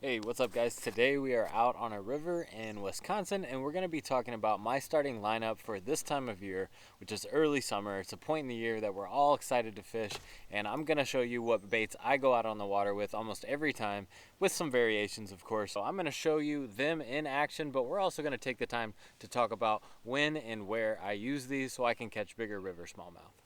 Hey, what's up guys? Today we are out on a river in Wisconsin and we're going to be talking about my starting lineup for this time of year, which is early summer. It's a point in the year that we're all excited to fish, and I'm going to show you what baits I go out on the water with almost every time, with some variations of course. So I'm going to show you them in action, but we're also going to take the time to talk about when and where I use these so I can catch bigger river smallmouth.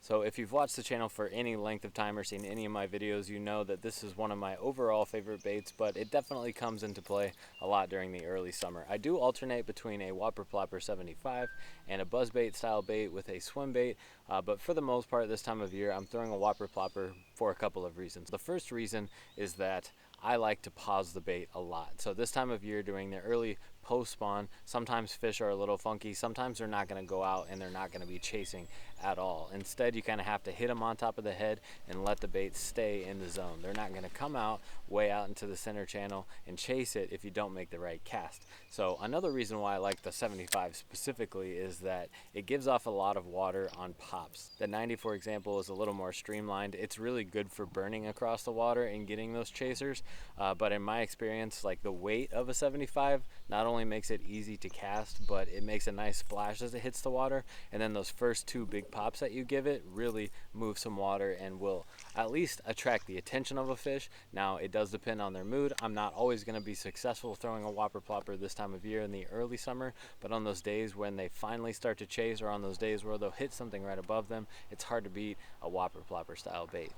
So if you've watched the channel for any length of time or seen any of my videos, you know that this is one of my overall favorite baits, but it definitely comes into play a lot during the early summer. I do alternate between a Whopper Plopper 75 and a buzzbait style bait with a swim bait, but for the most part this time of year I'm throwing a Whopper Plopper for a couple of reasons. The first reason is that I like to pause the bait a lot. So this time of year during the early post spawn, sometimes fish are a little funky, sometimes they're not going to go out and they're not going to be chasing at all. Instead you kind of have to hit them on top of the head and let the bait stay in the zone. They're not going to come out way out into the center channel and chase it if you don't make the right cast. So another reason why I like the 75 specifically is that it gives off a lot of water on pops. The 90, for example, is a little more streamlined. It's really good for burning across the water and getting those chasers, but in my experience, like, the weight of a 75 not only makes it easy to cast, but it makes a nice splash as it hits the water, and then those first two big pops that you give it really move some water and will at least attract the attention of a fish. Now it does depend on their mood. I'm not always going to be successful throwing a Whopper Plopper this time of year in the early summer, but on those days when they finally start to chase, or on those days where they'll hit something right above them, it's hard to beat a Whopper Plopper style bait.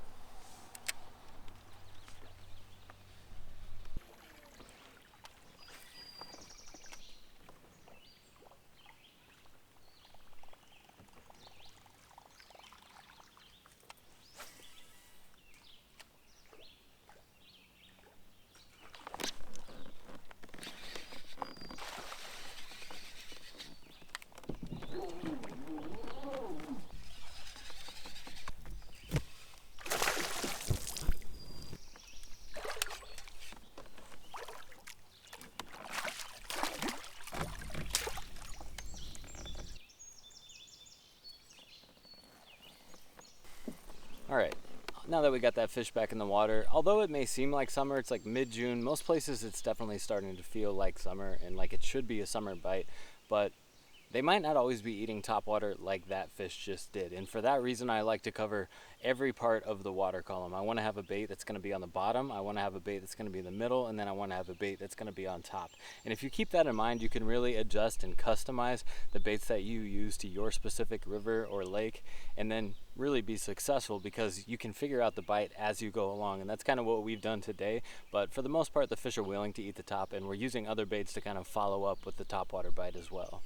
All right, now that we got that fish back in the water, although it may seem like summer, it's like mid-June, most places it's definitely starting to feel like summer and like it should be a summer bite, but they might not always be eating topwater like that fish just did. And for that reason, I like to cover every part of the water column. I want to have a bait that's going to be on the bottom, I want to have a bait that's going to be in the middle, and then I want to have a bait that's going to be on top. And if you keep that in mind, you can really adjust and customize the baits that you use to your specific river or lake, and then really be successful because you can figure out the bite as you go along. And that's kind of what we've done today. But for the most part, the fish are willing to eat the top, and we're using other baits to kind of follow up with the topwater bite as well.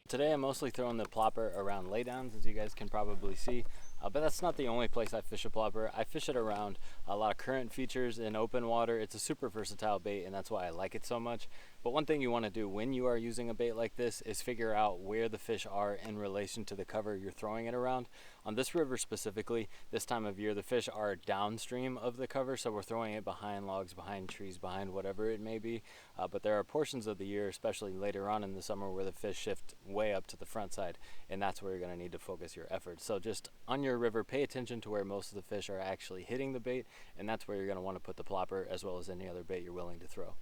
Today I'm mostly throwing the plopper around laydowns, as you guys can probably see, but that's not the only place I fish a plopper. I fish it around a lot of current features in open water. It's a super versatile bait, and that's why I like it so much. But one thing you want to do when you are using a bait like this is figure out where the fish are in relation to the cover you're throwing it around. On this river specifically, this time of year, the fish are downstream of the cover, so we're throwing it behind logs, behind trees, behind whatever it may be. But there are portions of the year, especially later on in the summer, where the fish shift way up to the front side, and that's where you're going to need to focus your efforts. So just on your river, pay attention to where most of the fish are actually hitting the bait, and that's where you're going to want to put the plopper as well as any other bait you're willing to throw.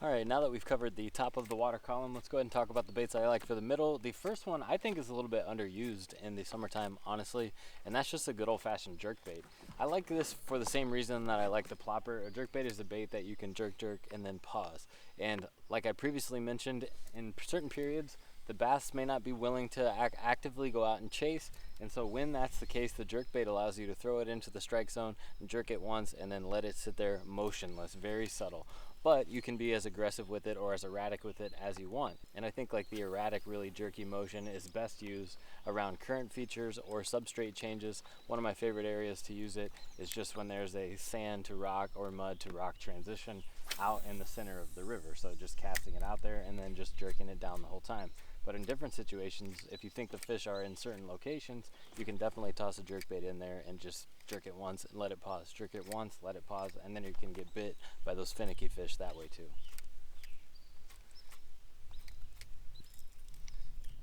All right, now that we've covered the top of the water column, let's go ahead and talk about the baits I like for the middle. The first one I think is a little bit underused in the summertime, honestly, and that's just a good old-fashioned jerkbait. I like this for the same reason that I like the plopper. A jerkbait is a bait that you can jerk and then pause. And like I previously mentioned, in certain periods, the bass may not be willing to actively go out and chase, And so when that's the case, the jerkbait allows you to throw it into the strike zone and jerk it once and then let it sit there motionless, very subtle. But you can be as aggressive with it or as erratic with it as you want. And I think like the erratic, really jerky motion is best used around current features or substrate changes. One of my favorite areas to use it is just when there's a sand to rock or mud to rock transition out in the center of the river. So just casting it out there and then just jerking it down the whole time. But in different situations, if you think the fish are in certain locations, you can definitely toss a jerkbait in there and just jerk it once and let it pause. Jerk it once, let it pause, and then you can get bit by those finicky fish that way too.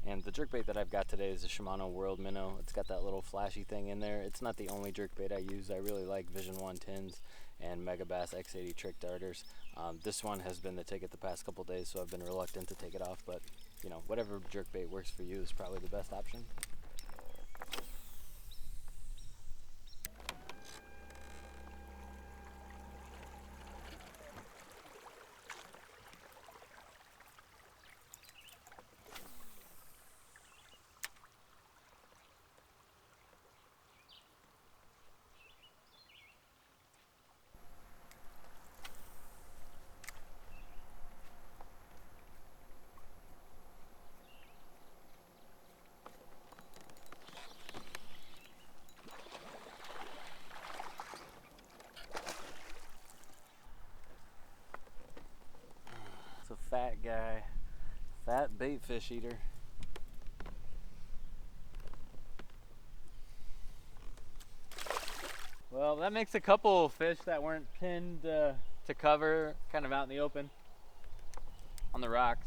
And the jerkbait that I've got today is a Shimano World Minnow. It's got that little flashy thing in there. It's not the only jerkbait I use. I really like Vision 110s and Megabass X80 trick darters. This one has been the ticket the past couple days, so I've been reluctant to take it off, but you know, whatever jerkbait works for you is probably the best option. It's a fat guy, fat bait fish eater. Well, that makes a couple fish that weren't pinned to cover, kind of out in the open on the rocks.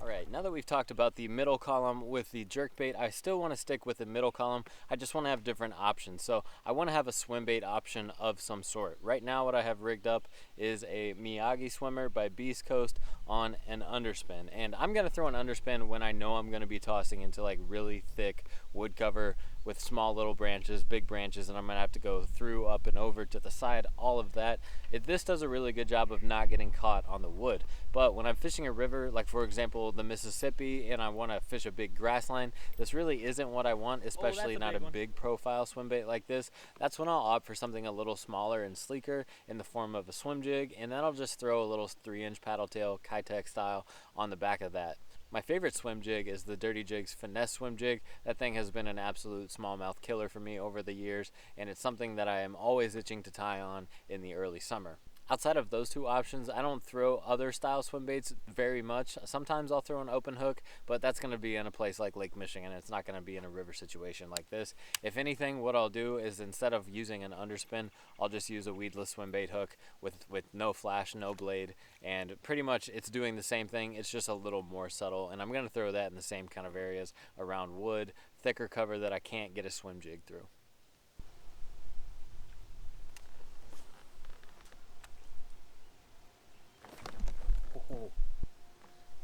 Alright, now that we've talked about the middle column with the jerkbait, I still want to stick with the middle column. I just want to have different options. So I want to have a Swimbait option of some sort. Right now what I have rigged up is a Miyagi swimmer by Beast Coast on an underspin. And I'm going to throw an underspin when I know I'm going to be tossing into like really thick wood cover with small little branches, big branches, and I'm going to have to go through, up, and over to the side, all of that. This does a really good job of not getting caught on the wood. But when I'm fishing a river, like for example the Mississippi, and I want to fish a big grass line, this really isn't what I want, especially not a big profile swim bait like this. That's when I'll opt for something a little smaller and sleeker in the form of a swim jig, and then I'll just throw a little 3-inch paddle tail, Kitech style, on the back of that. My favorite swim jig is the Dirty Jigs Finesse swim jig. That thing has been an absolute smallmouth killer for me over the years, and it's something that I am always itching to tie on in the early summer. Outside of those two options, I don't throw other style swim baits very much. Sometimes I'll throw an open hook, but that's going to be in a place like Lake Michigan. It's not going to be in a river situation like this. If anything, what I'll do is instead of using an underspin, I'll just use a weedless swim bait hook with no flash, no blade, and pretty much it's doing the same thing. It's just a little more subtle, and I'm going to throw that in the same kind of areas around wood, thicker cover that I can't get a swim jig through.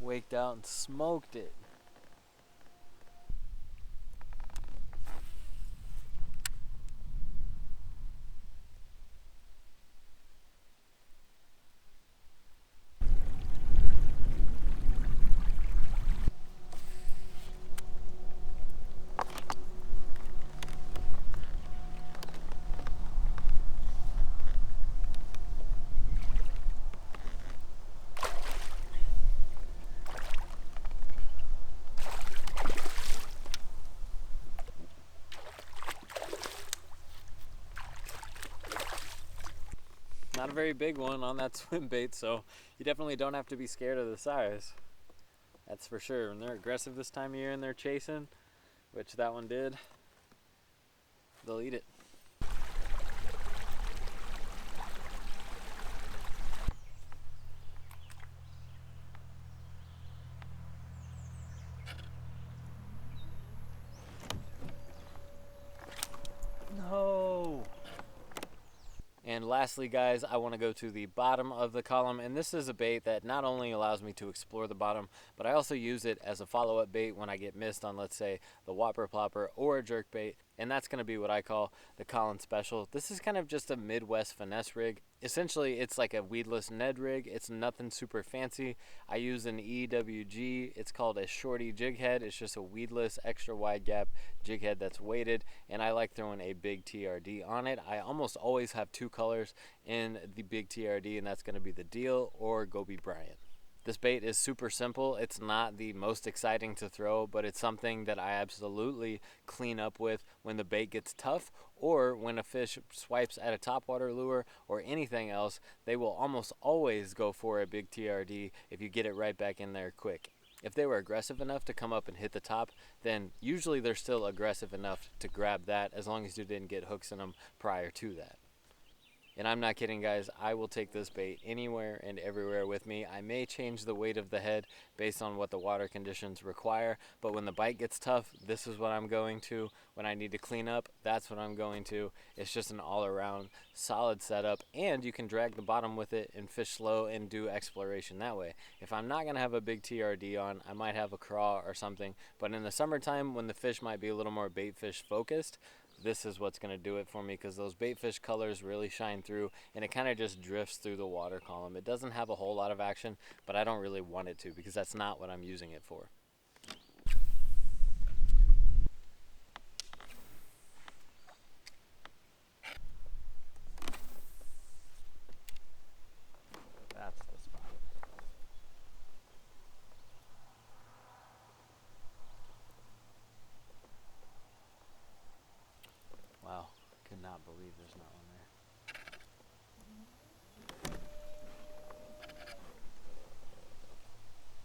Waked out and smoked it. Not a very big one on that swim bait, so you definitely don't have to be scared of the size. That's for sure. When they're aggressive this time of year and they're chasing, which that one did, they'll eat it. No! And lastly, guys, I want to go to the bottom of the column, and this is a bait that not only allows me to explore the bottom, but I also use it as a follow-up bait when I get missed on, let's say, the whopper plopper or a jerk bait. and that's going to be what I call the Colin Special. This is kind of just a Midwest finesse rig. Essentially, it's like a weedless Ned rig. It's nothing super fancy. I use an EWG. It's called a shorty jig head. It's just a weedless, extra wide gap jig head that's weighted, and I like throwing a big TRD on it. I almost always have two colors in the big TRD, and that's going to be the Deal or Gobi Bryant. This bait is super simple. It's not the most exciting to throw, but it's something that I absolutely clean up with when the bait gets tough, or when a fish swipes at a topwater lure or anything else. They will almost always go for a big TRD if you get it right back in there quick. If they were aggressive enough to come up and hit the top, then usually they're still aggressive enough to grab that, as long as you didn't get hooks in them prior to that. And I'm not kidding, guys. I will take this bait anywhere and everywhere with me. I may change the weight of the head based on what the water conditions require, but when the bite gets tough, this is what I'm going to. When I need to clean up, that's what I'm going to. It's just an all-around solid setup, and you can drag the bottom with it and fish slow and do exploration that way. If I'm not going to have a big TRD on, I might have a craw or something, but in the summertime when the fish might be a little more bait fish focused, this is what's going to do it for me, because those bait fish colors really shine through, and it kind of just drifts through the water column. It doesn't have a whole lot of action, but I don't really want it to, because that's not what I'm using it for.